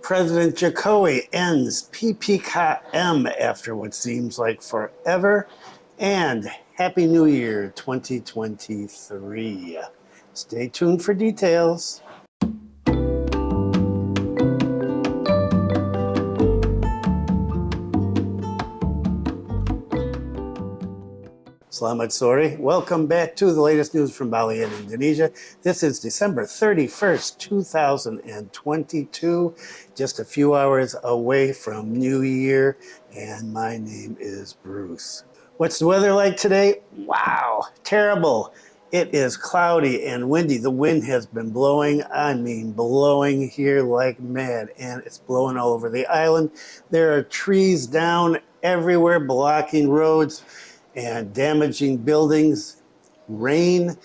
President Jokowi ends PPKM after what seems like forever, and Happy New Year 2023. Stay tuned for details. Selamat sore. Welcome back to the latest news from Bali and Indonesia. This is December 31st, 2022, just a few hours away from New Year, and my name is Bruce. What's the weather like today? Wow, terrible. It is cloudy and windy. The wind has been blowing, blowing here like mad, and it's blowing all over the island. There are trees down everywhere, blocking roads and damaging buildings. Rain.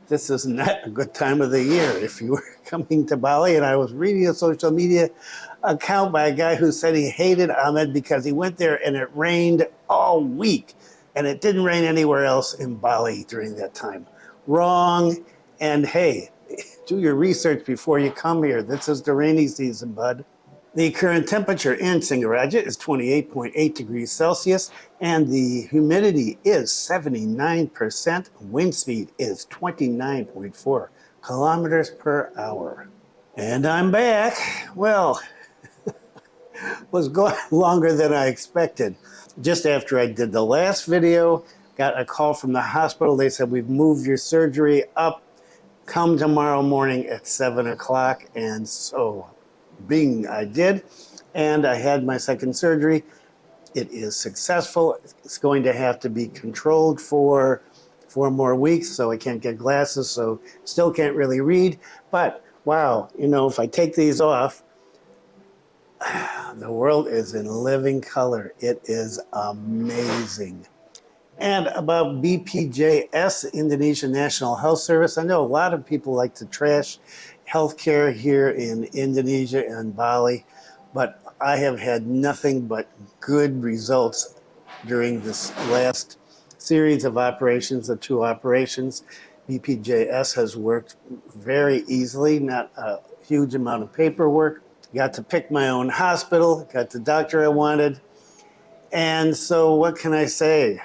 This is not a good time of the year. If you were coming to Bali, and I was reading a social media account by a guy who said he hated Ahmed because he went there and it rained all week, and it didn't rain anywhere else in Bali during that time. Wrong. And hey, do your research before you come here. This is the rainy season, bud. The current temperature in Singaraja is 28.8 degrees Celsius, and the humidity is 79%. Wind speed is 29.4 kilometers per hour. And I'm back. Well, was going longer than I expected. Just after I did the last video, got a call from the hospital. They said, we've moved your surgery up. Come tomorrow morning at 7 o'clock. And so I did, and I had my second surgery. It is successful. It's going to have to be controlled for 4 more weeks, so I can't get glasses, so still can't really read. But wow, if I take these off, the world is in living color. It is amazing. And about BPJS, Indonesian National Health Service, I know a lot of people like to trash healthcare here in Indonesia and Bali, but I have had nothing but good results during this last series of operations, the 2 operations. BPJS has worked very easily, not a huge amount of paperwork. Got to pick my own hospital, got the doctor I wanted. And so what can I say?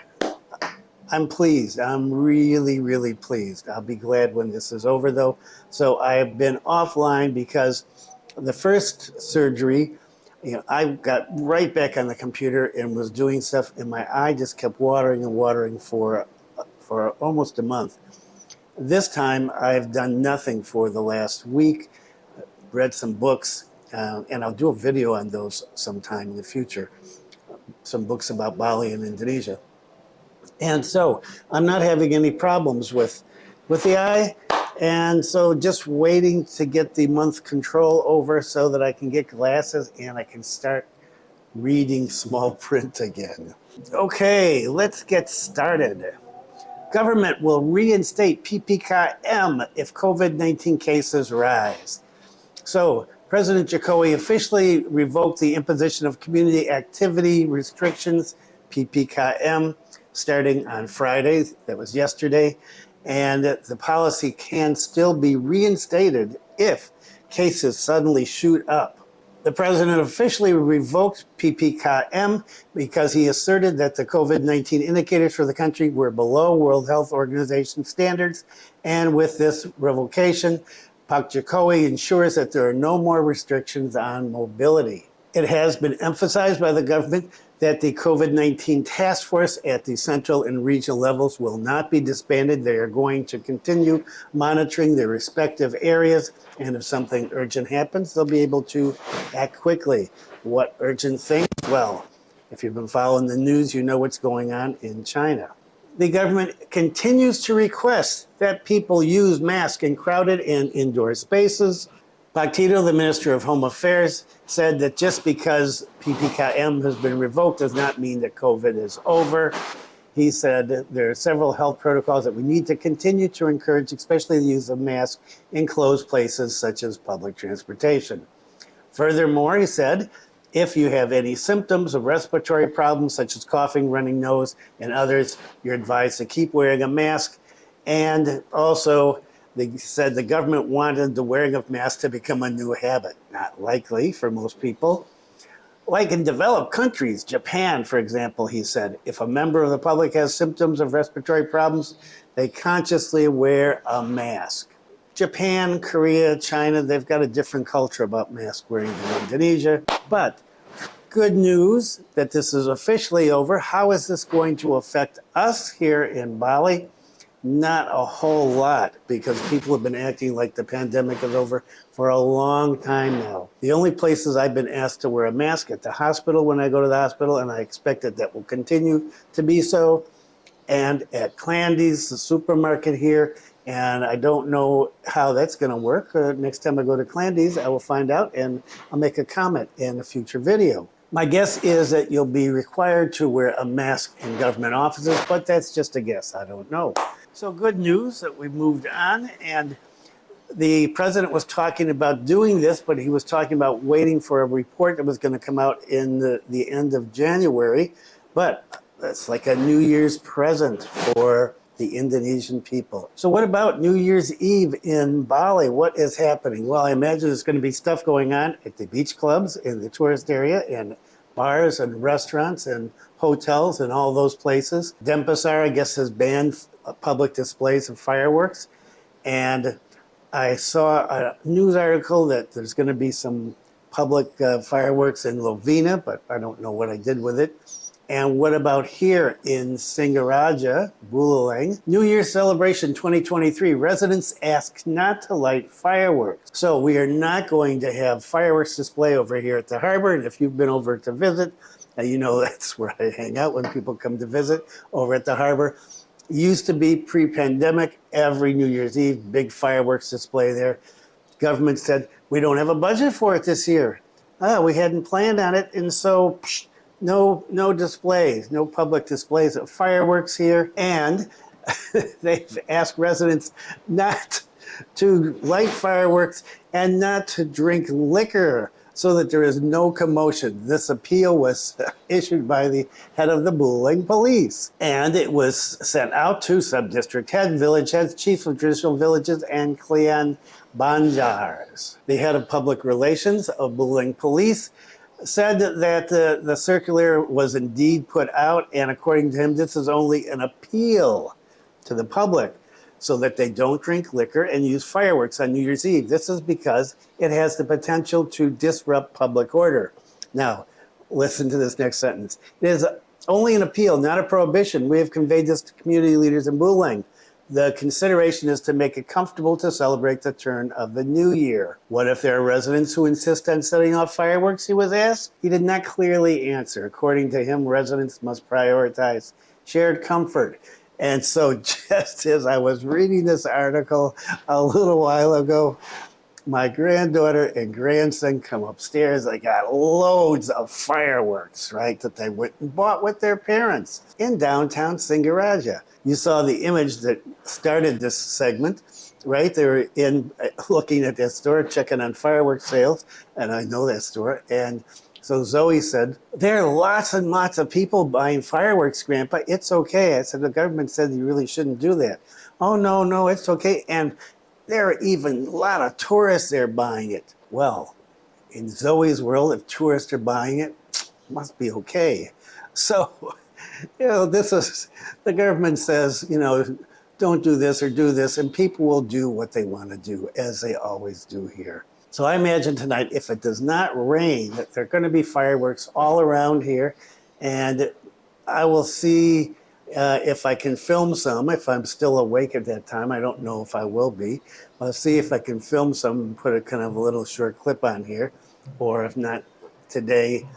I'm pleased. I'm really, really pleased. I'll be glad when this is over, though. So I have been offline because the first surgery, I got right back on the computer and was doing stuff, and my eye just kept watering and watering for almost a month. This time, I've done nothing for the last week, read some books, and I'll do a video on those sometime in the future, some books about Bali and Indonesia. And so I'm not having any problems with the eye. And so just waiting to get the month control over so that I can get glasses and I can start reading small print again. Okay, let's get started. Government will reinstate PPKM if COVID-19 cases rise. So President Jokowi officially revoked the imposition of community activity restrictions, PPKM, starting on Friday. That was yesterday. And the policy can still be reinstated if cases suddenly shoot up. The president officially revoked PPKM because he asserted that the COVID-19 indicators for the country were below World Health Organization standards. And with this revocation, Pak Jokowi ensures that there are no more restrictions on mobility. It has been emphasized by the government that the COVID-19 task force at the central and regional levels will not be disbanded. They are going to continue monitoring their respective areas, and if something urgent happens, they'll be able to act quickly. What urgent thing? Well, if you've been following the news, you know what's going on in China. The government continues to request that people use masks in crowded and indoor spaces. Pak Tito, the Minister of Home Affairs, said that just because PPKM has been revoked does not mean that COVID is over. He said there are several health protocols that we need to continue to encourage, especially the use of masks in closed places such as public transportation. Furthermore, he said, if you have any symptoms of respiratory problems such as coughing, running nose, and others, you're advised to keep wearing a mask. And also, They said the government wanted the wearing of masks to become a new habit. Not likely for most people. Like in developed countries, Japan, for example, he said, if a member of the public has symptoms of respiratory problems, they consciously wear a mask. Japan, Korea, China, they've got a different culture about mask wearing than Indonesia. But good news that this is officially over. How is this going to affect us here in Bali? Not a whole lot, because people have been acting like the pandemic is over for a long time now. The only places I've been asked to wear a mask at the hospital when I go to the hospital, and I expect that will continue to be so, and at Clandy's, the supermarket here. And I don't know how that's going to work. Next time I go to Clandy's, I will find out, and I'll make a comment in a future video. My guess is that you'll be required to wear a mask in government offices, but that's just a guess. I don't know. So good news that we moved on, and the president was talking about doing this, but he was talking about waiting for a report that was going to come out in the end of January. But that's like a New Year's present for the Indonesian people. So what about New Year's Eve in Bali? What is happening? Well, I imagine there's going to be stuff going on at the beach clubs in the tourist area, and bars and restaurants and hotels and all those places. Denpasar, I guess, has banned public displays of fireworks. And I saw a news article that there's going to be some public fireworks in Lovina, but I don't know what I did with it. And what about here in Singaraja, Buleleng? New Year's celebration 2023. Residents asked not to light fireworks. So we are not going to have fireworks display over here at the harbor. And if you've been over to visit, you know that's where I hang out when people come to visit, over at the harbor. It used to be pre-pandemic, every New Year's Eve, big fireworks display there. Government said, we don't have a budget for it this year. We hadn't planned on it, and so no displays, no public displays of fireworks here. And they've asked residents not to light fireworks and not to drink liquor so that there is no commotion. This appeal was issued by the head of the Buleleng police. And it was sent out to sub-district head, village heads, chiefs of traditional villages, and clan banjars. The head of public relations of Buleleng police said that the circular was indeed put out, and according to him, this is only an appeal to the public so that they don't drink liquor and use fireworks on New Year's Eve. This is because it has the potential to disrupt public order. Now, listen to this next sentence. It is only an appeal, not a prohibition. We have conveyed this to community leaders in Buleleng. The consideration is to make it comfortable to celebrate the turn of the new year. What if there are residents who insist on setting off fireworks, he was asked? He did not clearly answer. According to him, residents must prioritize shared comfort. And so just as I was reading this article a little while ago, my granddaughter and grandson come upstairs. They got loads of fireworks, right, that they went and bought with their parents in downtown Singaraja. You saw the image that started this segment, right? They were in looking at that store, checking on fireworks sales, and I know that store. And so Zoe said, there are lots and lots of people buying fireworks, Grandpa. It's okay. I said, the government said you really shouldn't do that. Oh, no, it's okay. And there are even a lot of tourists there buying it. Well, in Zoe's world, if tourists are buying it, it must be okay. So, this is, the government says, don't do this or do this, and people will do what they want to do, as they always do here. So I imagine tonight, if it does not rain, that there are going to be fireworks all around here, and I will see if I can film some, if I'm still awake at that time. I don't know if I will be. I'll see if I can film some and put a kind of a little short clip on here, or if not today,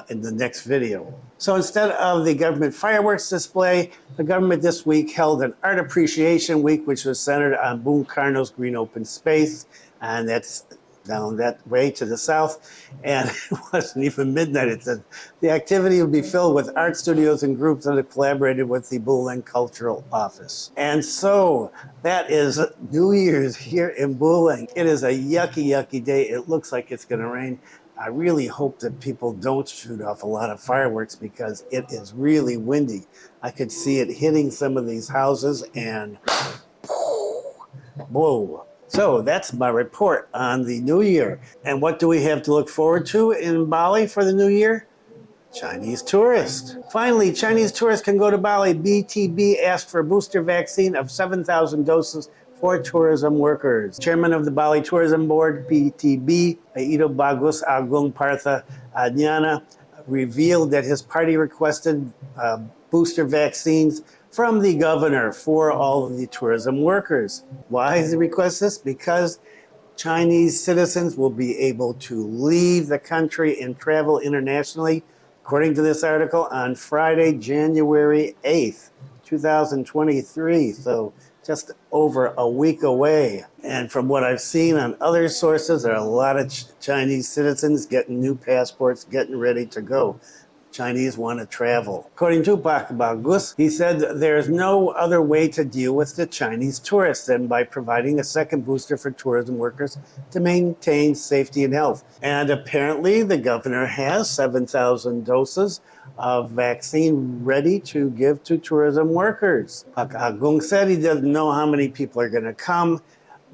in the next video. So instead of the government fireworks display, the government this week held an Art Appreciation Week, which was centered on Bung Karno's green open space, and that's down that way to the south, and it wasn't even midnight. It said the activity would be filled with art studios and groups that have collaborated with the Buleleng Cultural Office. And so that is New Year's here in Buleleng. It is a yucky day. It looks like it's going to rain. I really hope that people don't shoot off a lot of fireworks because it is really windy. I could see it hitting some of these houses, and Whoa. So that's my report on the new year. And what do we have to look forward to in Bali for the new year? Chinese tourists. Finally, Chinese tourists can go to Bali. BTB asked for a booster vaccine of 7,000 doses for tourism workers. Chairman of the Bali Tourism Board, BTB, Aido Bagus Agung Partha Adnyana, revealed that his party requested booster vaccines from the governor for all of the tourism workers. Why does he request this? Because Chinese citizens will be able to leave the country and travel internationally, according to this article, on Friday, January 8th, 2023. So just over a week away. And from what I've seen on other sources, there are a lot of Chinese citizens getting new passports, getting ready to go. Chinese want to travel. According to Pak Bagus, he said there's no other way to deal with the Chinese tourists than by providing a second booster for tourism workers to maintain safety and health. And apparently the governor has 7,000 doses of vaccine ready to give to tourism workers. Pak Agung said he doesn't know how many people are going to come,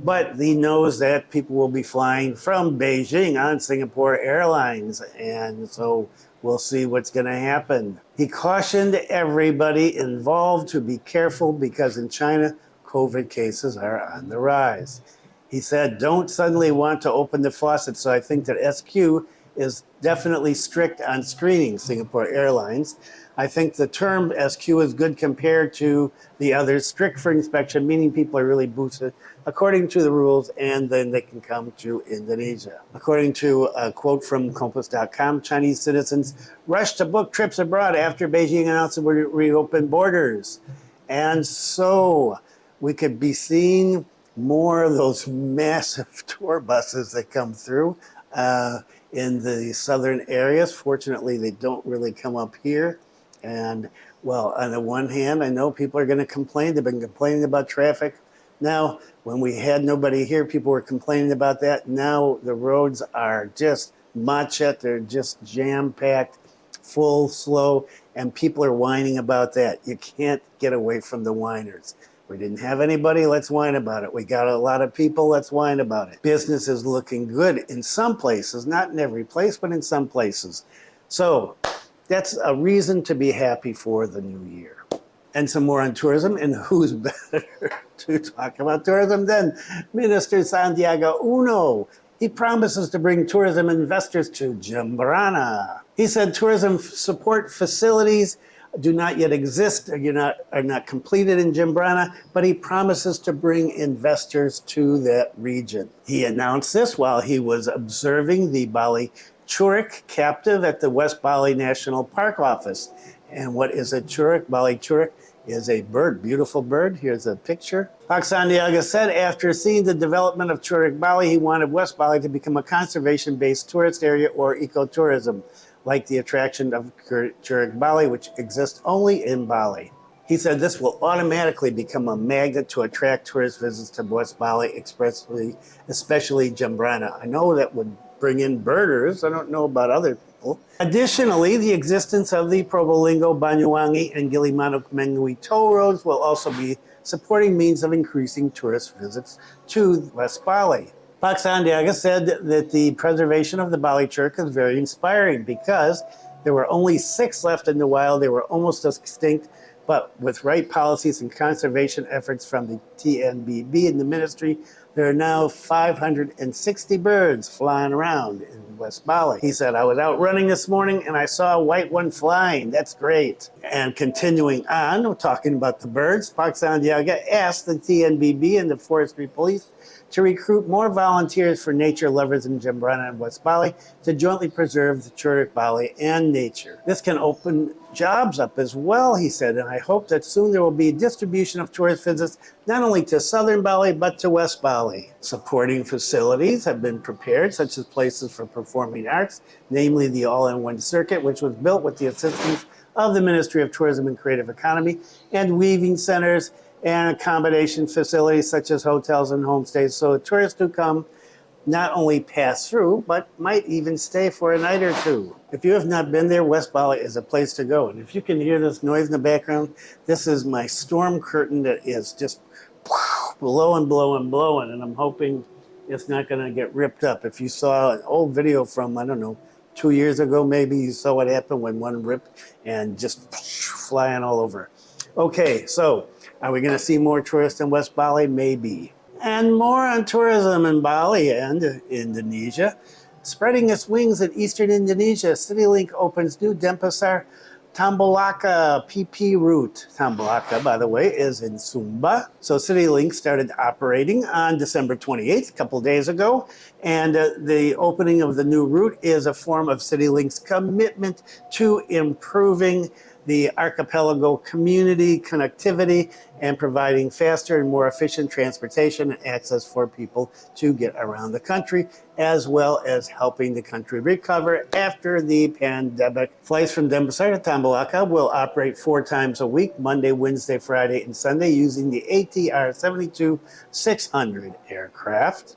but he knows that people will be flying from Beijing on Singapore Airlines. And so we'll see what's going to happen. He cautioned everybody involved to be careful because in China, COVID cases are on the rise. He said, don't suddenly want to open the faucet. So I think that SQ is definitely strict on screening Singapore Airlines. I think the term SQ is good compared to the others. Strict for inspection, meaning people are really boosted according to the rules, and then they can come to Indonesia. According to a quote from Compass.com, Chinese citizens rushed to book trips abroad after Beijing announced it would reopen borders. And so we could be seeing more of those massive tour buses that come through in the southern areas. Fortunately, they don't really come up here. And well, on the one hand, I know people are going to complain. They've been complaining about traffic. Now, when we had nobody here, people were complaining about that. Now the roads are just machet. They're just jam-packed, full, slow, and people are whining about that. You can't get away from the whiners. We didn't have anybody, let's whine about it. We got a lot of people, let's whine about it. Business is looking good in some places, not in every place, but in some places. So that's a reason to be happy for the new year. And some more on tourism, and who's better to talk about tourism than Minister Sandiaga Uno. He promises to bring tourism investors to Jembrana. He said tourism support facilities do not yet exist, are not completed in Jembrana, but he promises to bring investors to that region. He announced this while he was observing the Bali Churik captive at the West Bali National Park office. And what is a churik? Bali churik is a bird, beautiful bird. Here's a picture. Pak Sandiaga said after seeing the development of Churik Bali, he wanted West Bali to become a conservation-based tourist area or ecotourism, like the attraction of Churik Bali, which exists only in Bali. He said this will automatically become a magnet to attract tourist visits to West Bali, especially Jembrana. I know that would bring in birders. I don't know about other people. Additionally, the existence of the Probolinggo, Banyuwangi, and Gilimanuk Mengui toll roads will also be supporting means of increasing tourist visits to West Bali. Pak Sandiaga said that the preservation of the Bali Churik is very inspiring because there were only 6 left in the wild. They were almost extinct, but with right policies and conservation efforts from the TNBB and the ministry, there are now 560 birds flying around in West Bali. He said, I was out running this morning and I saw a white one flying. That's great. And continuing on, we're talking about the birds, Pak Sandiaga asked the TNBB and the forestry police to recruit more volunteers for nature lovers in Jembrana and West Bali to jointly preserve the Churik Bali and nature. This can open jobs up as well, he said, and I hope that soon there will be a distribution of tourist visits not only to southern Bali but to West Bali. Supporting facilities have been prepared, such as places for performing arts, namely the All-in-One Circuit, which was built with the assistance of the Ministry of Tourism and Creative Economy, and weaving centers and accommodation facilities such as hotels and homestays, so the tourists who come not only pass through, but might even stay for a night or two. If you have not been there, West Bali is a place to go. And if you can hear this noise in the background, this is my storm curtain that is just blowing, blowing, blowing, and I'm hoping it's not going to get ripped up. If you saw an old video from, I don't know, 2 years ago, maybe you saw what happened when one ripped and just flying all over. Okay, so are we going to see more tourists in West Bali? Maybe. And more on tourism in Bali and Indonesia. Spreading its wings in eastern Indonesia, Citilink opens new Denpasar-Tambolaka PP route. Tambolaka, by the way, is in Sumba. So Citilink started operating on December 28th, a couple days ago. And the opening of the new route is a form of Citilink's commitment to improving the archipelago community connectivity and providing faster and more efficient transportation and access for people to get around the country, as well as helping the country recover after the pandemic. Flights from Denpasar to Tambolaka will operate 4 times a week, Monday, Wednesday, Friday, and Sunday, using the ATR 72-600 aircraft.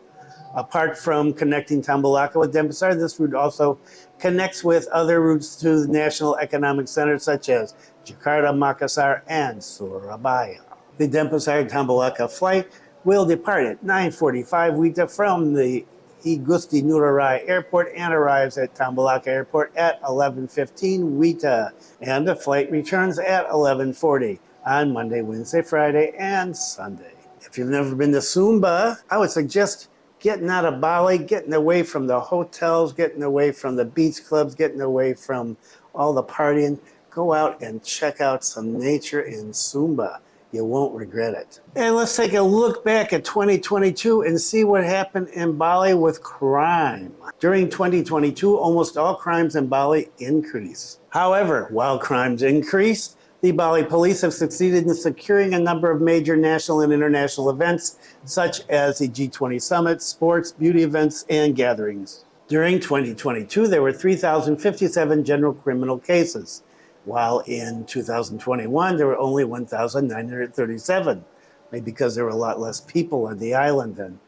Apart from connecting Tambolaka with Denpasar, this route also connects with other routes to the national economic centers such as Jakarta, Makassar, and Surabaya. The Denpasar-Tambolaka flight will depart at 9:45 WITA from the Igusti Ngurah Rai Airport and arrives at Tambolaka Airport at 11:15 WITA. And the flight returns at 11:40 on Monday, Wednesday, Friday, and Sunday. If you've never been to Sumba, I would suggest getting out of Bali, getting away from the hotels, getting away from the beach clubs, getting away from all the partying. Go out and check out some nature in Sumba. You won't regret it. And let's take a look back at 2022 and see what happened in Bali with crime. During 2022, almost all crimes in Bali increased. However, while crimes increased, the Bali police have succeeded in securing a number of major national and international events, such as the G20 summit, sports, beauty events, and gatherings. During 2022, there were 3,057 general criminal cases, while in 2021, there were only 1,937, maybe because there were a lot less people on the island then.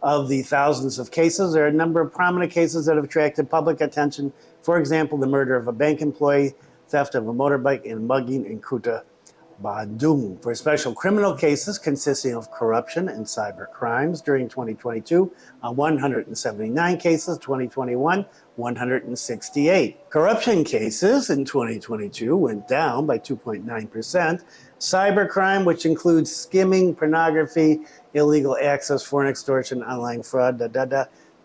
Of the thousands of cases, there are a number of prominent cases that have attracted public attention. For example, the murder of a bank employee, theft of a motorbike, and mugging in Kuta Bandung. For special criminal cases consisting of corruption and cyber crimes during 2022, 179 cases, 2021, 168. Corruption cases in 2022 went down by 2.9%. Cybercrime, which includes skimming, pornography, illegal access, foreign extortion, online fraud,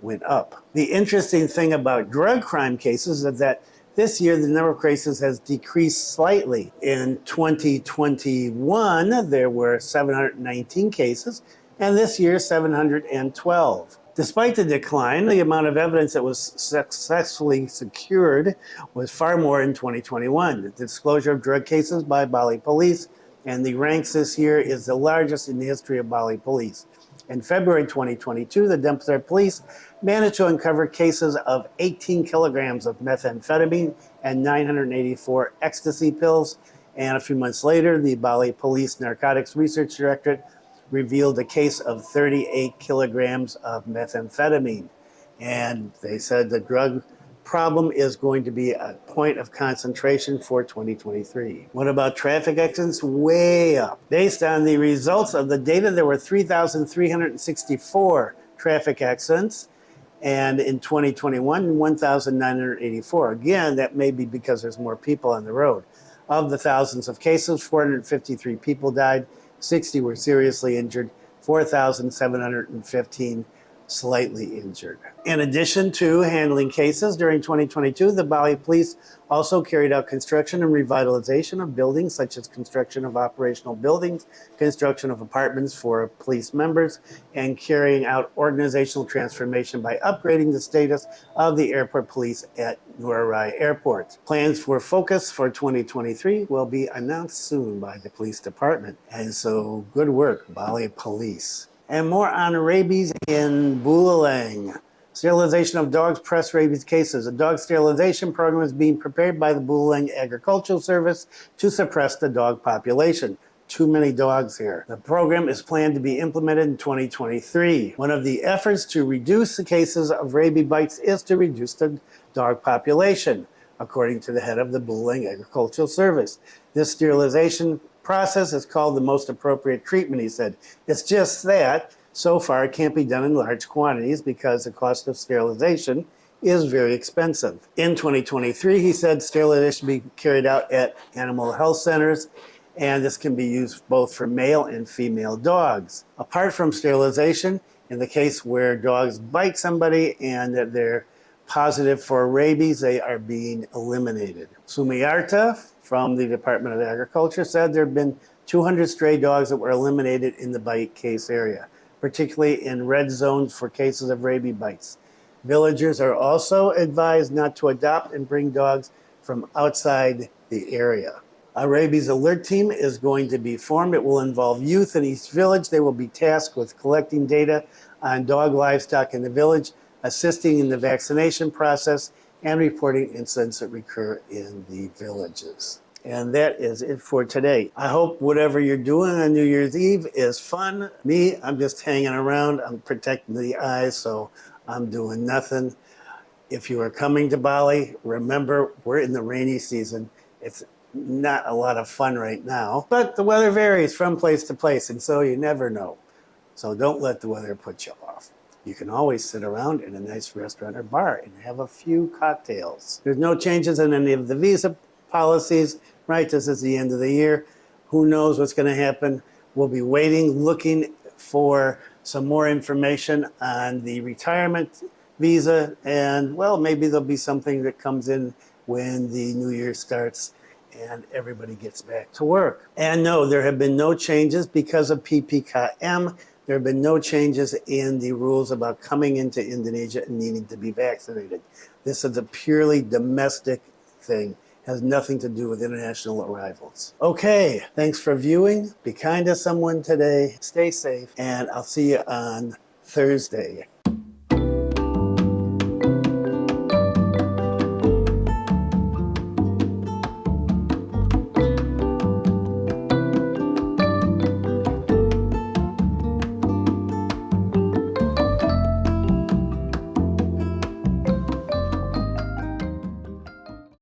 went up. The interesting thing about drug crime cases is that this year, the number of cases has decreased slightly. In 2021, there were 719 cases, and this year, 712. Despite the decline, the amount of evidence that was successfully secured was far more in 2021. The disclosure of drug cases by Bali police and the ranks this year is the largest in the history of Bali police. In February 2022, the Denpasar police managed to uncover cases of 18 kilograms of methamphetamine and 984 ecstasy pills. And a few months later, the Bali Police Narcotics Research Directorate revealed a case of 38 kilograms of methamphetamine. And they said the drug problem is going to be a point of concentration for 2023. What about traffic accidents? Way up. Based on the results of the data, there were 3,364 traffic accidents, and in 2021, 1,984. Again, that may be because there's more people on the road. Of the thousands of cases, 453 people died, 60 were seriously injured, 4,715 slightly injured. In addition to handling cases during 2022, the Bali police also carried out construction and revitalization of buildings, such as construction of operational buildings, construction of apartments for police members, and carrying out organizational transformation by upgrading the status of the airport police at Ngurah Rai Airport. Plans for focus for 2023 will be announced soon by the police department. And so good work, Bali police. And more on rabies in Buleleng. Sterilization of dogs press rabies cases. A dog sterilization program is being prepared by the Buleleng Agricultural Service to suppress the dog population. Too many dogs here. The program is planned to be implemented in 2023. One of the efforts to reduce the cases of rabies bites is to reduce the dog population, according to the head of the Buleleng Agricultural Service. This sterilization process is called the most appropriate treatment, he said. It's just that, so far, it can't be done in large quantities because the cost of sterilization is very expensive. In 2023, he said sterilization be carried out at animal health centers, and this can be used both for male and female dogs. Apart from sterilization, in the case where dogs bite somebody and they're positive for rabies, they are being eliminated. Sumiarta from the Department of Agriculture said there have been 200 stray dogs that were eliminated in the bite case area, particularly in red zones for cases of rabies bites. Villagers are also advised not to adopt and bring dogs from outside the area. A rabies alert team is going to be formed. It will involve youth in each village. They will be tasked with collecting data on dog livestock in the village, assisting in the vaccination process, and reporting incidents that recur in the villages. And that is it for today. I hope whatever you're doing on New Year's Eve is fun. Me, I'm just hanging around. I'm protecting the eyes, so I'm doing nothing. If you are coming to Bali, remember, we're in the rainy season. It's not a lot of fun right now, but the weather varies from place to place, and so you never know. So don't let the weather put you off. You can always sit around in a nice restaurant or bar and have a few cocktails. There's no changes in any of the visa policies, right? This is the end of the year. Who knows what's going to happen? We'll be waiting, looking for some more information on the retirement visa, and well, maybe there'll be something that comes in when the new year starts and everybody gets back to work. And no, there have been no changes because of PPKM. There have been no changes in the rules about coming into Indonesia and needing to be vaccinated. This is a purely domestic thing. Has nothing to do with international arrivals. Okay, thanks for viewing. Be kind to someone today. Stay safe, and I'll see you on Thursday.